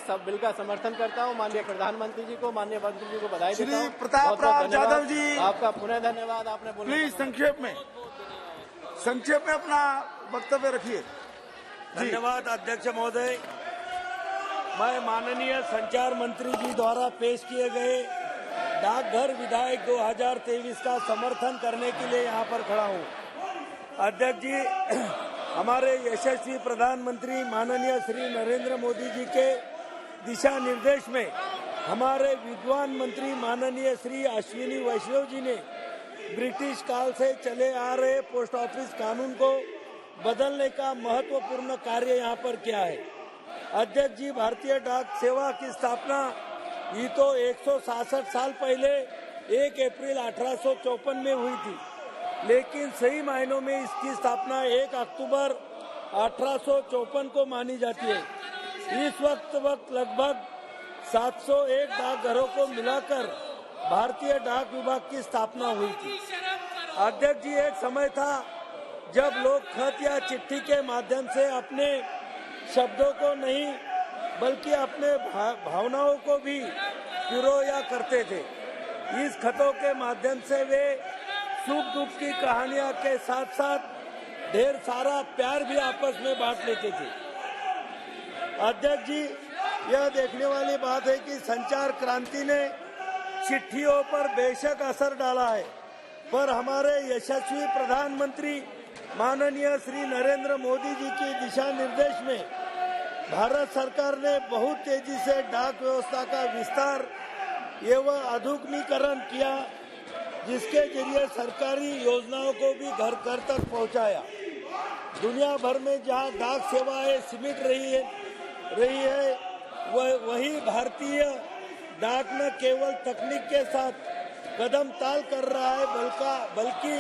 सब बिल का समर्थन करता हूं। माननीय प्रधानमंत्री जी को, माननीय मंत्री जी को बधाई देता हूं। श्री प्रताप राव जाधव जी, आपका पुनः धन्यवाद। आपने प्लीज संक्षेप में अपना वक्तव्य रखिए। धन्यवाद अध्यक्ष महोदय। मैं माननीय संचार मंत्री जी द्वारा पेश किए गए डाकघर विधायक 2023 का समर्थन करने के लिए यहाँ पर खड़ा हूँ। अध्यक्ष जी, हमारे यशस्वी प्रधानमंत्री माननीय श्री नरेंद्र मोदी जी के दिशा निर्देश में हमारे विद्वान मंत्री माननीय श्री अश्विनी वैष्णव जी ने ब्रिटिश काल से चले आ रहे पोस्ट ऑफिस कानून को बदलने का महत्वपूर्ण कार्य यहाँ पर किया है। अध्यक्ष जी, भारतीय डाक सेवा की स्थापना ये तो 166 साल पहले 1 अप्रैल 1854 में हुई थी, लेकिन सही मायनों में इसकी स्थापना 1 अक्टूबर 1854 को मानी जाती है। इस वक्त लगभग 701 डाकघरों को मिलाकर भारतीय डाक विभाग की स्थापना हुई थी। अध्यक्ष जी, एक समय था जब लोग खत या चिट्ठी के माध्यम से अपने शब्दों को नहीं बल्कि अपने भावनाओं को भी पिरोया करते थे। इस खतों के माध्यम से वे सुख दुख की कहानियां के साथ साथ ढेर सारा प्यार भी आपस में बांट लेते थे। अध्यक्ष जी, यह देखने वाली बात है कि संचार क्रांति ने चिट्ठियों पर बेशक असर डाला है, पर हमारे यशस्वी प्रधानमंत्री माननीय श्री नरेंद्र मोदी जी की दिशा निर्देश में भारत सरकार ने बहुत तेजी से डाक व्यवस्था का विस्तार एवं आधुनिकीकरण किया, जिसके जरिए सरकारी योजनाओं को भी घर घर तक पहुंचाया। दुनिया भर में जहां डाक सेवाएं सीमित रही है वही भारतीय डाक न केवल तकनीक के साथ कदम ताल कर रहा है बल्कि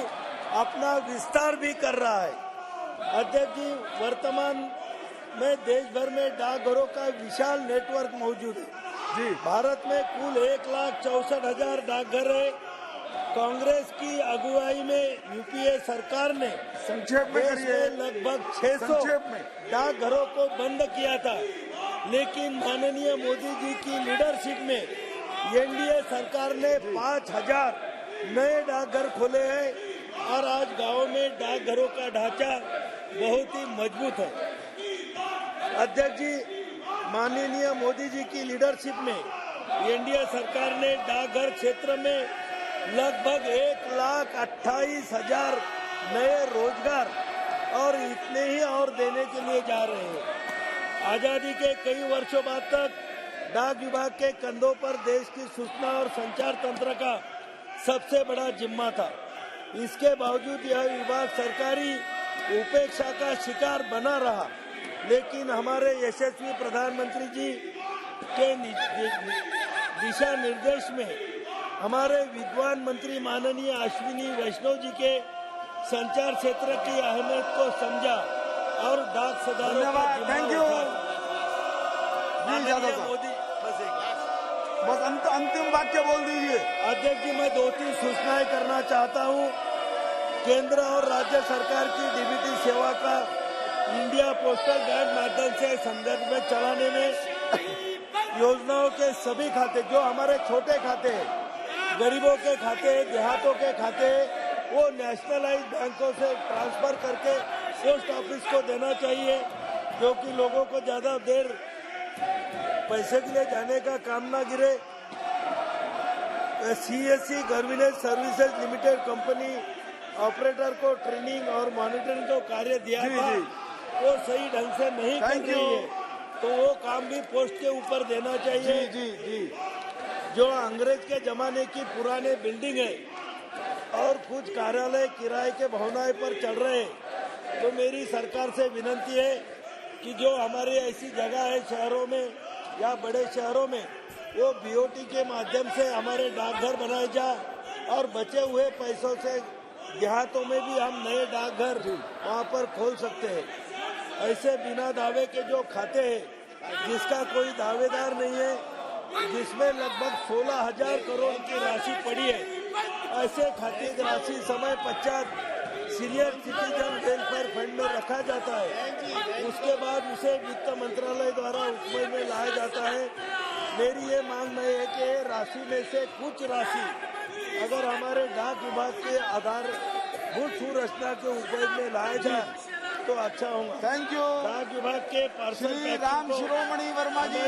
अपना विस्तार भी कर रहा है। अध्यक्ष जी, वर्तमान में देश भर में डाकघरों का विशाल नेटवर्क मौजूद है। जी, भारत में कुल 1,64,000 डाकघर है। कांग्रेस की अगुवाई में यूपीए सरकार ने संक्षेप में करिए, लगभग 600 डाकघरों को बंद किया था, लेकिन माननीय मोदी जी की लीडरशिप में एनडीए सरकार ने 5,000 नए डाकघर खोले हैं और आज गाँव में डाकघरों का ढांचा बहुत ही मजबूत है। अध्यक्ष जी, माननीय मोदी जी की लीडरशिप में एनडीए सरकार ने डाकघर क्षेत्र में लगभग 1,28,000 नए रोजगार और इतने ही और देने के लिए जा रहे हैं। आजादी के कई वर्षों बाद तक डाक विभाग के कंधों पर देश की सूचना और संचार तंत्र का सबसे बड़ा जिम्मा था। इसके बावजूद यह विभाग सरकारी उपेक्षा का शिकार बना रहा, लेकिन हमारे यशस्वी प्रधानमंत्री जी के दिशा निर्देश में हमारे विद्वान मंत्री माननीय अश्विनी वैष्णव जी के संचार क्षेत्र की अहमियत को समझा और डाक सुधारों का थैंक यू मोदी बस अंतिम वाक्य बोल दीजिए। अध्यक्ष जी, मैं 2-3 सूचनाएं करना चाहता हूं। केंद्र और राज्य सरकार की डीबीटी सेवा का इंडिया पोस्टल बैंक माध्यम से संदर्भ में चलाने में योजनाओं के सभी खाते, जो हमारे छोटे खाते हैं, गरीबों के खाते, देहातों के खाते, वो नेशनलाइज बैंकों से ट्रांसफर करके पोस्ट ऑफिस को देना चाहिए, क्योंकि लोगों को ज्यादा देर पैसे के लिए जाने का काम ना गिरे। CSC governance services limited company operator को ट्रेनिंग और मॉनिटरिंग को कार्य दिया था, वो सही ढंग से नहीं कर रही है, तो वो काम भी पोस्ट के ऊपर देना चाहिए। जी। जो अंग्रेज के जमाने की पुराने बिल्डिंग है और कुछ कार्यालय किराए के भावनाएं पर चल रहे हैं, तो मेरी सरकार से विनती है कि जो हमारी ऐसी जगह है शहरों में या बड़े शहरों में, वो बीओटी के माध्यम से हमारे डाकघर बनाए जाए और बचे हुए पैसों से देहातों में भी हम नए डाकघर वहाँ पर खोल सकते हैं। ऐसे बिना दावे के जो खाते हैं, जिसका कोई दावेदार नहीं है, जिसमें लगभग 16,000 करोड़ की राशि पड़ी है, ऐसे खाते की राशि समय पश्चात सीनियर सिटीजन वेलफेयर फंड में रखा जाता है, उसके बाद उसे वित्त मंत्रालय द्वारा उपयोग में लाया जाता है। मेरी ये मांग है कि राशि में से कुछ राशि अगर हमारे डाक विभाग के आधारभूत संरचना के उपयोग में लाया जाए तो अच्छा होगा। Thank you. डाक विभाग के पार्षद श्री राम शिरोमणि वर्मा जी।